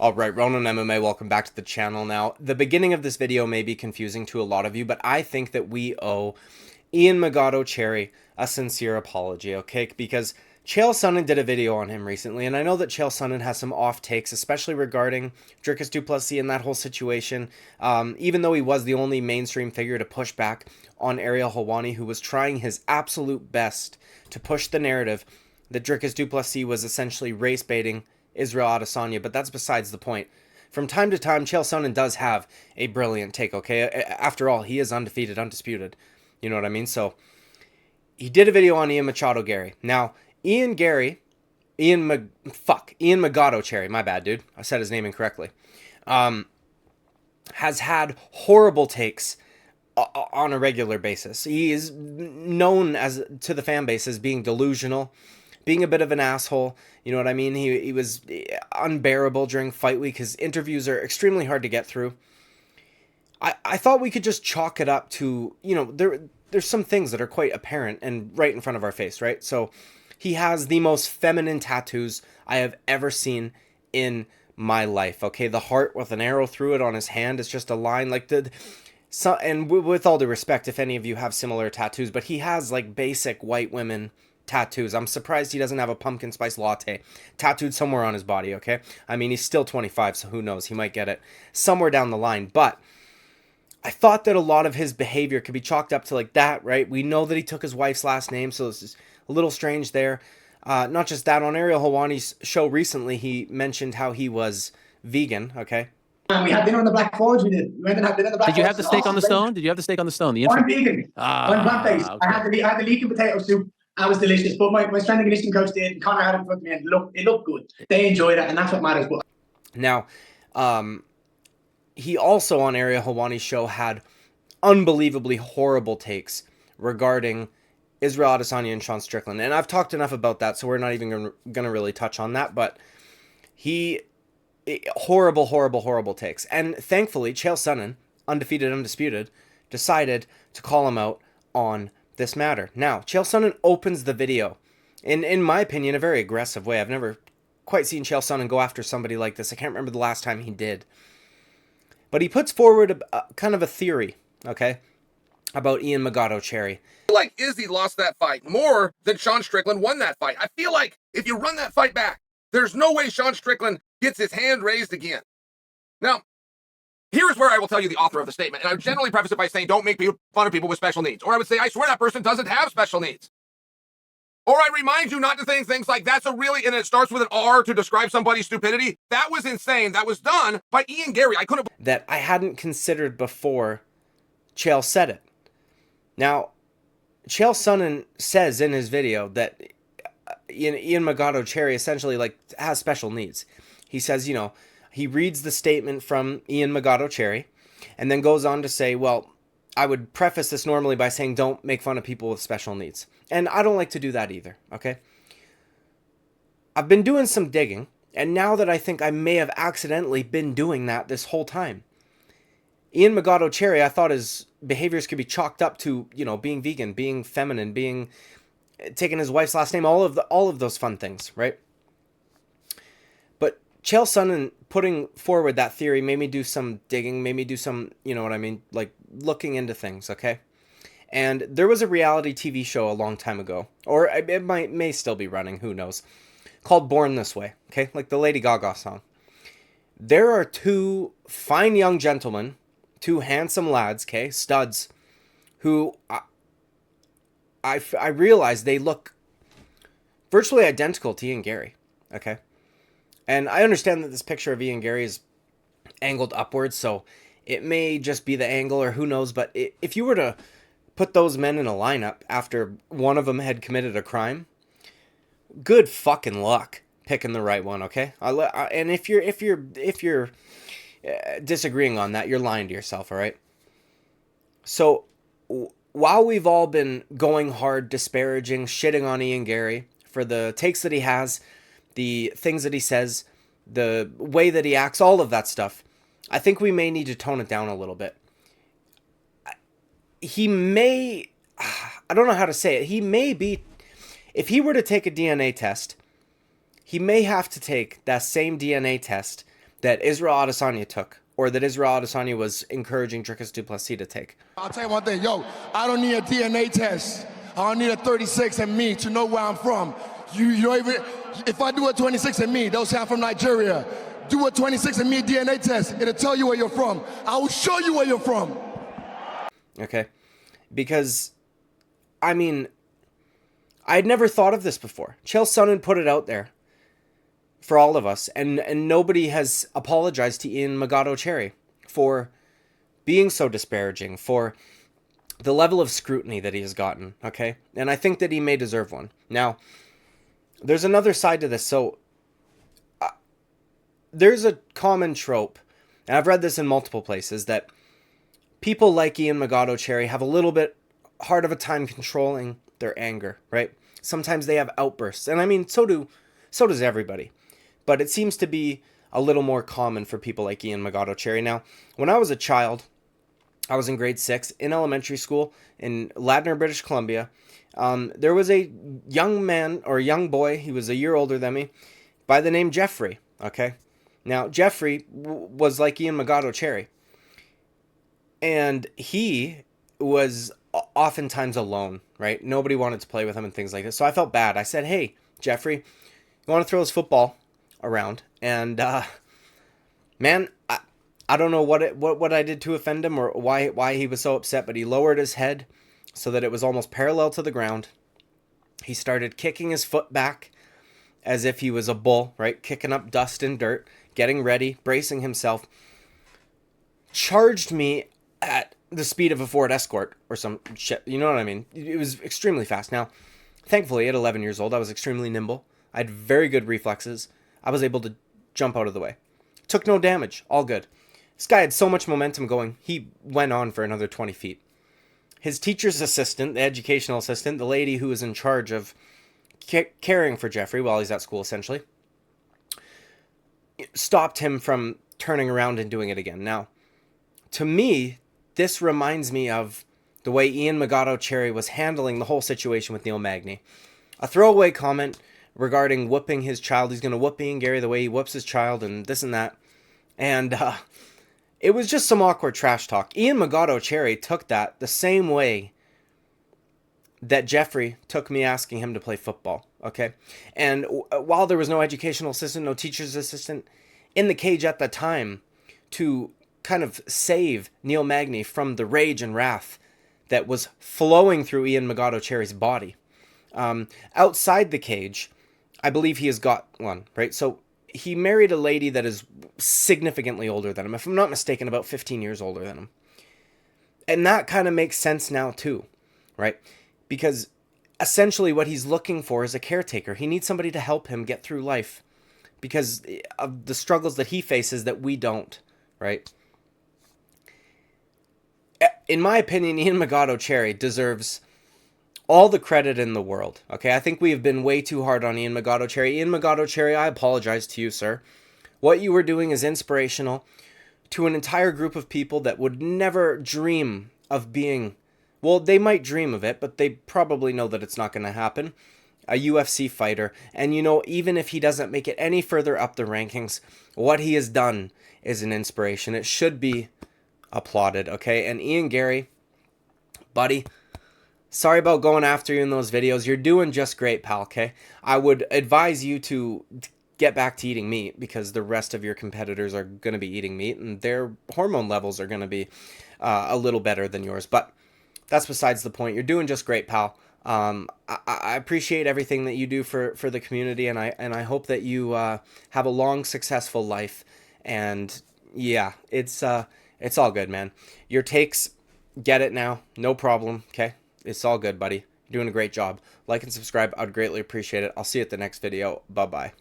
Alright, Ronan MMA, welcome back to the channel. Now, the beginning of this video may be confusing to a lot of you, but I think that we owe Ian Magado Cherry a sincere apology, okay? Because Chael Sonnen did a video on him recently, and I know that Chael Sonnen has some off takes, especially regarding Dricus du Plessis and that whole situation, even though he was the only mainstream figure to push back on Ariel Helwani, who was trying his absolute best to push the narrative that Dricus du Plessis was essentially race baiting Israel Adesanya, but that's besides the point. From time to time, Chael Sonnen does have a brilliant take, okay? After all, he is undefeated, undisputed. You know what I mean? So, he did a video on Ian Machado Garry. Now, Ian Magado Cherry, my bad, dude. I said his name incorrectly. Has had horrible takes on a regular basis. He is known as to the fan base as being delusional, being a bit of an asshole. You know what I mean? He was unbearable during fight week. His interviews are extremely hard to get through. I thought we could just chalk it up to, you know, there's some things that are quite apparent and right in front of our face, right? So he has the most feminine tattoos I have ever seen in my life, okay? The heart with an arrow through it on his hand is just a line like and with all due respect, if any of you have similar tattoos, but he has like basic white women tattoos. I'm surprised he doesn't have a pumpkin spice latte tattooed somewhere on his body, okay? I mean, he's still 25, so who knows? He might get it somewhere down the line. But I thought that a lot of his behavior could be chalked up to like that, right? We know that he took his wife's last name, so this is a little strange there. Not just that, on Ariel Helwani's show recently, he mentioned how he was vegan, okay? And we had dinner on the Black Forge. We did. We went and had dinner on the Black Forge. Did you have the steak on the stone? Did you have the steak on the stone? I'm vegan. I'm plant-based. Okay. I had the leek and potato soup. That was delicious. But my strength and conditioning coach did, and Connor had it in front of me, and it looked good. They enjoyed it, and that's what matters. But now, he also on Ariel Helwani's show had unbelievably horrible takes regarding Israel Adesanya and Sean Strickland, and I've talked enough about that, so we're not even going to really touch on that. But horrible takes, and thankfully, Chael Sonnen, undefeated, undisputed, decided to call him out on this matter. Now, Chael Sonnen opens the video in my opinion, a very aggressive way. I've never quite seen Chael Sonnen go after somebody like this. I can't remember the last time he did. But he puts forward kind of a theory, okay, about Ian Magado Cherry. Like Izzy lost that fight more than Sean Strickland won that fight. I feel like if you run that fight back, there's no way Sean Strickland gets his hand raised again. Now, here's where I will tell you the author of the statement. And I generally preface it by saying, don't make fun of people with special needs. Or I would say, I swear that person doesn't have special needs. Or I remind you not to think things like, that's a really, and it starts with an R to describe somebody's stupidity. That was insane. That was done by Ian Garry. I couldn't... That I hadn't considered before Chael said it. Now, Chael Sonnen says in his video that Ian Magado Cherry essentially like has special needs. He says, you know, he reads the statement from Ian Magado Cherry and then goes on to say, well, I would preface this normally by saying don't make fun of people with special needs. And I don't like to do that either, okay? I've been doing some digging, and now that I think I may have accidentally been doing that this whole time, Ian Magado Cherry, I thought his behaviors could be chalked up to, you know, being vegan, being feminine, taking his wife's last name, all of those fun things, right? But Chael Sonnen putting forward that theory made me do some digging, made me do some, you know what I mean, like looking into things, okay? And there was a reality TV show a long time ago, or it may still be running, who knows, called Born This Way, okay? Like the Lady Gaga song. There are two fine young gentlemen, two handsome lads, okay, studs, who I realize they look virtually identical to Ian Garry, okay? And I understand that this picture of Ian Garry is angled upwards, so it may just be the angle or who knows, but if you were to put those men in a lineup after one of them had committed a crime, good fucking luck picking the right one, okay? And if you're disagreeing on that, you're lying to yourself, all right? So while we've all been going hard, disparaging, shitting on Ian Garry for the takes that he has, the things that he says, the way that he acts, all of that stuff, I think we may need to tone it down a little bit. He may, I don't know how to say it, he may be, if he were to take a DNA test, he may have to take that same DNA test that Israel Adesanya took, or that Israel Adesanya was encouraging Dricus du Plessis to take. I'll tell you one thing, yo, I don't need a DNA test. I don't need a 36andMe to know where I'm from. You don't even, if I do a 26andMe, they'll say I'm from Nigeria. Do a 26andMe DNA test, it'll tell you where you're from. I will show you where you're from. Okay? Because, I mean, I had never thought of this before. Chael Sonnen put it out there for all of us, and nobody has apologized to Ian Magado Cherry for being so disparaging, for the level of scrutiny that he has gotten, okay? And I think that he may deserve one. Now, there's another side to this. So, there's a common trope, and I've read this in multiple places, that people like Ian Magado Cherry have a little bit hard of a time controlling their anger, right? Sometimes they have outbursts, and I mean, so does everybody. But it seems to be a little more common for people like Ian Magado Cherry. Now, when I was a child, I was in grade 6 in elementary school in Ladner, British Columbia. There was a young man, or young boy, he was a year older than me, by the name Jeffrey, okay? Now, Jeffrey was like Ian Magado Cherry. And he was oftentimes alone, right? Nobody wanted to play with him and things like this. So I felt bad. I said, hey, Jeffrey, you want to throw his football around? And, man, I don't know what I did to offend him or why he was so upset, but he lowered his head so that it was almost parallel to the ground. He started kicking his foot back as if he was a bull, right? Kicking up dust and dirt, getting ready, bracing himself. Charged me at the speed of a Ford Escort or some shit. You know what I mean? It was extremely fast. Now, thankfully, at 11 years old, I was extremely nimble. I had very good reflexes. I was able to jump out of the way. Took no damage. All good. This guy had so much momentum going, he went on for another 20 feet. His teacher's assistant, the educational assistant, the lady who was in charge of caring for Jeffrey while he's at school, essentially, stopped him from turning around and doing it again. Now, to me, this reminds me of the way Ian Magado Cherry was handling the whole situation with Neil Magny. A throwaway comment regarding whooping his child. He's going to whoop Ian Garry the way he whoops his child and this and that. And it was just some awkward trash talk. Ian Magado Cherry took that the same way that Jeffrey took me asking him to play football, okay? And while there was no educational assistant, no teacher's assistant in the cage at the time to kind of save Neil Magny from the rage and wrath that was flowing through Ian Magado Cherry's body. Outside the cage, I believe he has got one, right? So he married a lady that is significantly older than him. If I'm not mistaken, about 15 years older than him. And that kind of makes sense now too, right? Because essentially what he's looking for is a caretaker. He needs somebody to help him get through life because of the struggles that he faces that we don't, right? In my opinion, Ian Magado Cherry deserves all the credit in the world, okay? I think we have been way too hard on Ian Magado Cherry. Ian Magado Cherry, I apologize to you, sir. What you were doing is inspirational to an entire group of people that would never dream of being, well, they might dream of it, but they probably know that it's not going to happen. A UFC fighter. And you know, even if he doesn't make it any further up the rankings, what he has done is an inspiration. It should be applauded, okay? And Ian Garry, buddy, sorry about going after you in those videos. You're doing just great, pal, okay? I would advise you to get back to eating meat because the rest of your competitors are going to be eating meat and their hormone levels are going to be a little better than yours. But that's besides the point. You're doing just great, pal. I appreciate everything that you do for the community, and I hope that you have a long, successful life. And yeah, it's all good, man. Your takes, get it now, no problem. Okay, it's all good, buddy. You're doing a great job. Like and subscribe. I'd greatly appreciate it. I'll see you at the next video. Bye bye.